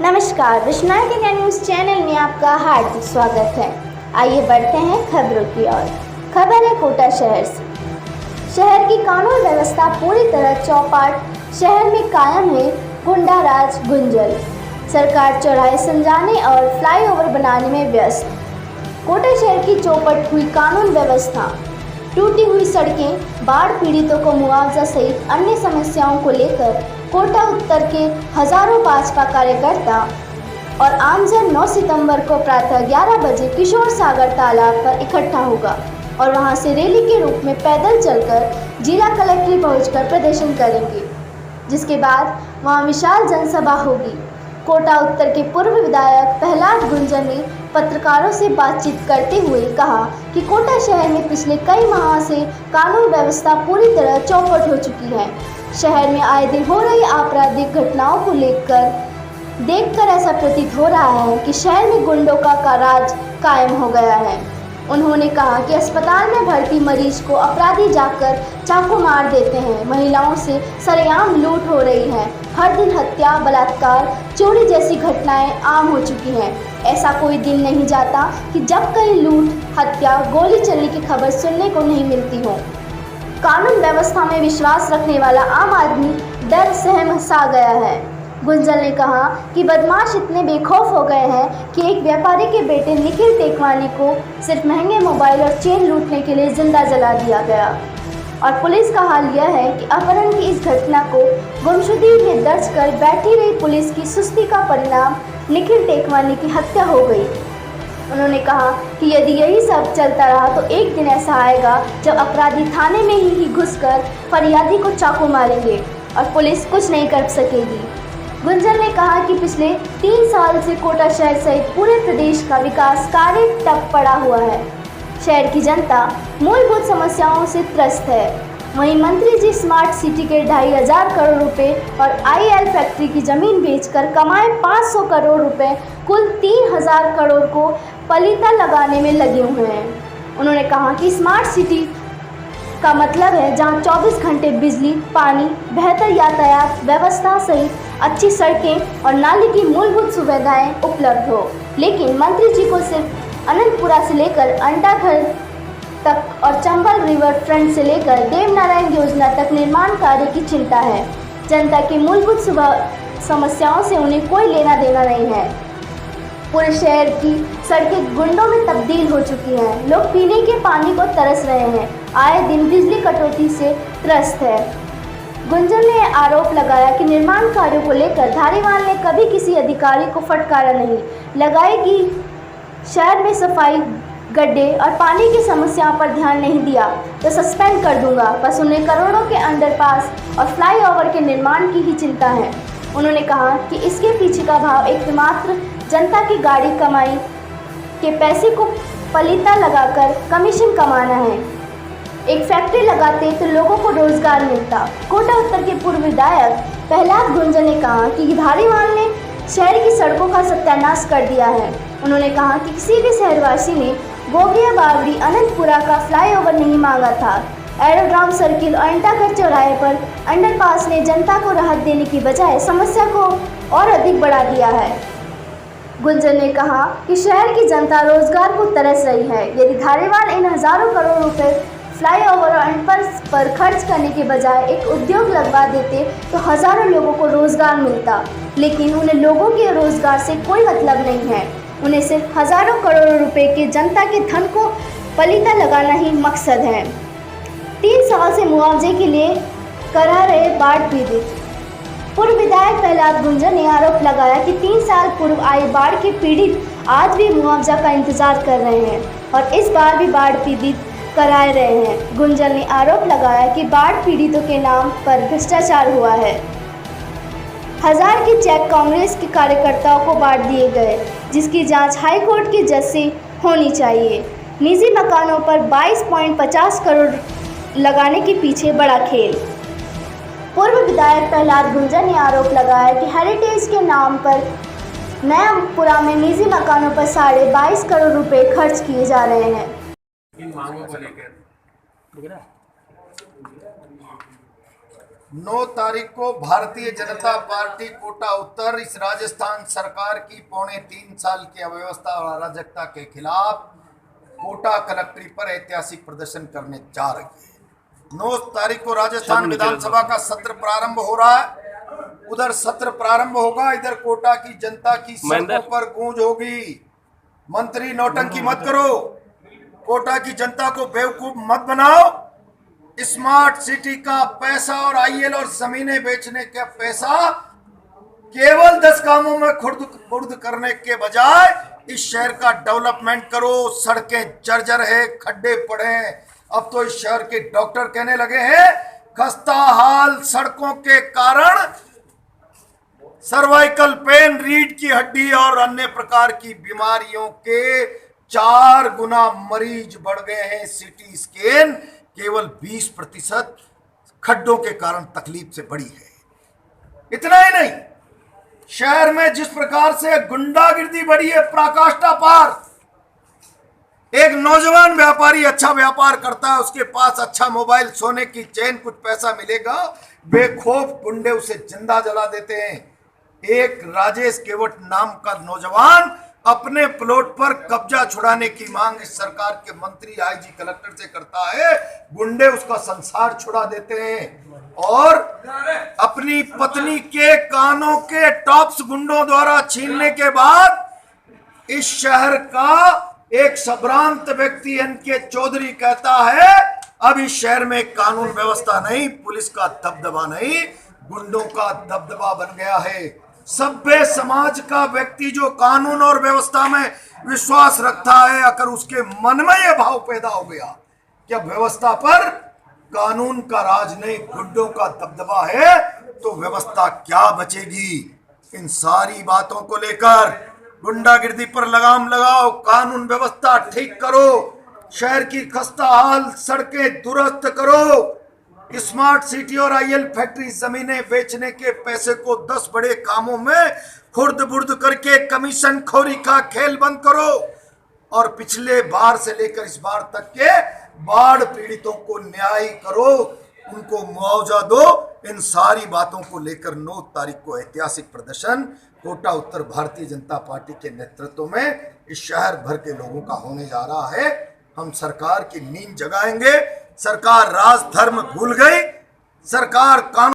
नमस्कार, Vishwanath India news channel में आपका हार्दिक स्वागत है। आइए बढ़ते हैं खबरों की ओर। खबर है कोटा शहर से। शहर की कानून व्यवस्था पूरी तरह चौपट। शहर में कायम है गुंडा राज गुंजल। सरकार चौराहे संजाने और फ्लाईओवर बनाने में व्यस्त। कोटा शहर की चौपट हुई कानून व्यवस्था, टूटी हुई सड़कें, बाढ़ पीड़ितों को मुआवजा सहित अन्य समस्याओं को लेकर कोटा उत्तर के हजारों भाजपा कार्यकर्ता और आमजन 9 सितंबर को प्रातः 11 बजे किशोर सागर तालाब पर इकट्ठा होगा और वहां से रैली के रूप में पैदल चलकर जिला कलेक्ट्रेट पहुंचकर प्रदर्शन करेंगे, जिसके बाद वहां विशाल जनसभा होगी। कोटा उत्तर के पूर्व विधायक प्रहलाद गुंजल ने पत्रकारों से बातचीत करते हुए कहा कि कोटा शहर में पिछले कई माह से कानून व्यवस्था पूरी तरह चौपट हो चुकी है। शहर में आए दिन हो रही आपराधिक घटनाओं को देखकर ऐसा प्रतीत हो रहा है कि शहर में गुंडों का राज कायम हो गया है। उन्होंने कहा कि अस्पताल में भर्ती मरीज को अपराधी जाकर चाकू मार देते हैं, महिलाओं से सरेआम लूट हो रही है, हर दिन हत्या, बलात्कार, चोरी जैसी घटनाएं आम हो चुकी हैं। ऐसा कोई दिन नहीं जाता कि जब कहीं लूट, हत्या, गोली चलने की खबर सुनने को नहीं मिलती हो। कानून व्यवस्था में विश्वास रखने वाला आम आदमी डर सहम सा गया है। गुंजल ने कहा कि बदमाश इतने बेखौफ हो गए हैं कि एक व्यापारी के बेटे निखिल टेकवानी को सिर्फ महंगे मोबाइल और चेन लूटने के लिए जिंदा जला दिया गया और पुलिस का हाल यह है कि अपहरण की इस घटना को गुमशुदगी में दर्ज कर बैठी रही पुलिस की सुस्ती का परिणाम निखिल टेकवानी की हत्या हो गई। उन्होंने कहा कि यदि यही सब चलता रहा तो एक दिन ऐसा आएगा जब अपराधी थाने में ही घुसकर फरियादी को चाकू मारेंगे और पुलिस कुछ नहीं कर सकेगी। गुंजल ने कहा कि पिछले 3 साल से कोटा शहर सहित पूरे प्रदेश का विकास कार्य ठप पड़ा हुआ है। शहर की जनता मूलभूत समस्याओं से त्रस्त है। वहीं मंत्री जी स्मार्ट सिटी के 2,500 करोड़ रुपए और IL फैक्ट्री की जमीन बेचकर कमाए 500 करोड़ रुपए, कुल 3,000 करोड़ को पलीता लगाने में लगे हुए हैं। उन्होंने कहा कि स्मार्ट सिटी का मतलब है जहां 24 घंटे बिजली, पानी, बेहतर यातायात व्यवस्था सहित अच्छी सड़कें और नाली की मूलभूत सुविधाएं उपलब्ध हो। लेकिन मंत्री जी को सिर्फ अनंतपुरा से लेकर अंटाघर तक और चंबल रिवर फ्रंट से लेकर देवनारायण योजना तक निर्माण कार्य की चिंता है। जनता की मूलभूत समस्याओं से उन्हें कोई लेना देना नहीं है। पूरे शहर की सड़कें गुंडों में तब्दील हो चुकी हैं। लोग पीने के पानी को तरस रहे हैं, आए दिन बिजली कटौती से त्रस्त है। गुंजल ने आरोप लगाया कि निर्माण कार्यों को लेकर धारीवाल ने कभी किसी अधिकारी को फटकारा नहीं लगाई कि शहर में सफाई, गड्ढे और पानी की समस्या पर ध्यान नहीं दिया तो सस्पेंड कर दूंगा। बस उन्हें करोड़ों के अंडरपास और फ्लाईओवर के निर्माण की ही चिंता है। उन्होंने कहा कि इसके पीछे का भाव एकमात्र जनता की गाड़ी कमाई के पैसे को पलीता लगाकर कमीशन कमाना है। एक फैक्ट्री लगाते तो लोगों को रोजगार मिलता। कोटा उत्तर के पूर्व विधायक प्रहलाद गुंजल ने कहा कि धारीवाल ने शहर की सड़कों का सत्यानाश कर दिया है। उन्होंने कहा कि किसी भी शहरवासी ने गोगिया बावड़ी अनंतपुरा का फ्लाईओवर नहीं मांगा था। एरोड्राम सर्किल और अंटाघर चौराहे पर अंडरपास ने जनता को राहत देने की बजाय समस्या को और अधिक बढ़ा दिया है। गुंजल ने कहा कि शहर की जनता रोजगार को तरस रही है। यदि धारीवाल इन हजारों करोड़ रुपए फ्लाईओवर और अंडरपास पर खर्च करने के बजाय एक उद्योग लगवा देते तो हजारों लोगों को रोजगार मिलता, लेकिन उन्हें लोगों के रोजगार से कोई मतलब नहीं है। उन्हें सिर्फ हजारों करोड़ रुपए के जनता के धन को पलीता लगाना ही मकसद है। 3 साल से मुआवजे के लिए करा रहे बाढ़ पीड़ित। पूर्व विधायक प्रहलाद गुंजल ने आरोप लगाया कि 3 साल पूर्व आई बाढ़ के पीड़ित आज भी मुआवजा का इंतजार कर रहे हैं और इस बार भी बाढ़ पीड़ित कराए रहे हैं। गुंजल ने आरोप लगाया कि बाढ़ पीड़ितों के नाम पर भ्रष्टाचार हुआ है। 1000 के चेक कांग्रेस के कार्यकर्ताओं को बांट दिए गए, जिसकी जांच हाईकोर्ट के जज से होनी चाहिए। निजी मकानों पर 22.50 करोड़ लगाने के पीछे बड़ा खेल। पूर्व विधायक प्रहलाद गुंजल ने आरोप लगाया कि हेरिटेज के नाम पर नयापुरा में निजी मकानों पर 22.5 करोड़ रुपए खर्च किए जा रहे हैं। इन मांगों को लेकर 9 तारीख को भारतीय जनता पार्टी कोटा उत्तर इस राजस्थान सरकार की 3.25 साल की अव्यवस्था और अराजकता के खिलाफ कोटा कलेक्ट्रेट पर ऐतिहासिक प्रदर्शन करने जा रही है। 9 तारीख को राजस्थान विधानसभा का सत्र प्रारंभ हो रहा है। उधर सत्र प्रारंभ होगा, इधर कोटा की जनता की सड़कों पर गूंज होगी। मंत्री नौटंकी मत करो, कोटा की जनता को बेवकूफ मत बनाओ। स्मार्ट सिटी का पैसा और आईएल और जमीनें बेचने का पैसा केवल 10 कामों में खुर्द करने के बजाय इस शहर का डेवलपमेंट करो। सड़कें जर्जर है, खड्डे पड़े हैं। अब तो इस शहर के डॉक्टर कहने लगे हैं खस्ता हाल सड़कों के कारण सर्वाइकल पेन, रीढ़ की हड्डी और अन्य प्रकार की बीमारियों के 4 गुना मरीज बढ़ गए हैं। सिटी स्कैन केवल 20% खड्डों के कारण तकलीफ से बड़ी है। इतना ही नहीं, शहर में जिस प्रकार से गुंडागिर्दी बढ़ी है पराकाष्ठा पार। एक नौजवान व्यापारी अच्छा व्यापार करता है, उसके पास अच्छा मोबाइल, सोने की चेन, कुछ पैसा मिलेगा, बेखौफ गुंडे उसे जिंदा जला देते हैं। एक राजेश केवट नाम का नौजवान अपने प्लॉट पर कब्जा छुड़ाने की मांग इस सरकार के मंत्री आईजी कलेक्टर से करता है। गुंडे उसका संसार छुड़ा देते हैं और अपनी पत्नी के कानों के टॉप्स गुंडों द्वारा छीनने के बाद इस शहर का एक संभ्रांत व्यक्ति एनके चौधरी कहता है अब इस शहर में कानून व्यवस्था नहीं, पुलिस का दबदबा नहीं, गुंडों का दबदबा बन गया है। सभ्य समाज का व्यक्ति जो कानून और व्यवस्था में विश्वास रखता है, अगर उसके मन में यह भाव पैदा हो गया कि अब व्यवस्था पर कानून का राज नहीं, गुंडों का दबदबा है, तो व्यवस्था क्या बचेगी। इन सारी बातों को लेकर गुंडागिर्दी पर लगाम लगाओ, कानून व्यवस्था ठीक करो, शहर की खस्ता हाल सड़कें दुरुस्त करो, स्मार्ट सिटी और आईएल फैक्ट्री जमीनें बेचने के पैसे को 10 बड़े कामों में खुर्द बुर्द करके कमीशन खोरी का खेल बंद करो और पिछले बार से लेकर इस बार तक के बाढ़ पीड़ितों को न्याय करो, उनको मुआवजा दो। इन सारी बातों को लेकर 9 तारीख को ऐतिहासिक प्रदर्शन कोटा उत्तर भारतीय जनता पार्टी के नेतृत्व में इस शहर भर के लोगों का होने जा रहा है। हम सरकार की नींद जगाएंगे। सरकार राज धर्म भूल गई, सरकार कानून